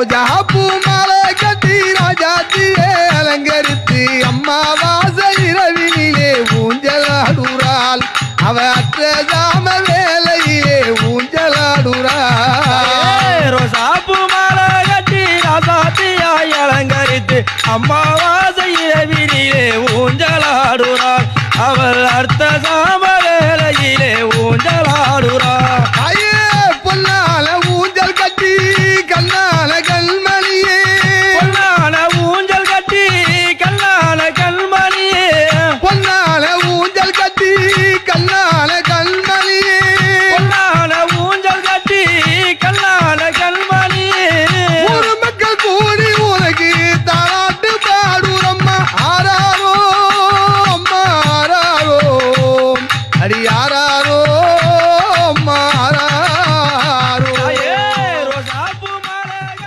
ரோஜா பூ மாலை கட்டி ராஜாத்தியே அலங்கரித்து அம்மா வாச இரவினிலே ஊஞ்சலாடுறாள் அவ அற்ற ஜாம வேலையிலே ஊஞ்சலாடுறாள் ரோசா பூ மாலை கட்டி ராஜாத்தியாய் அலங்கரித்து அம்மா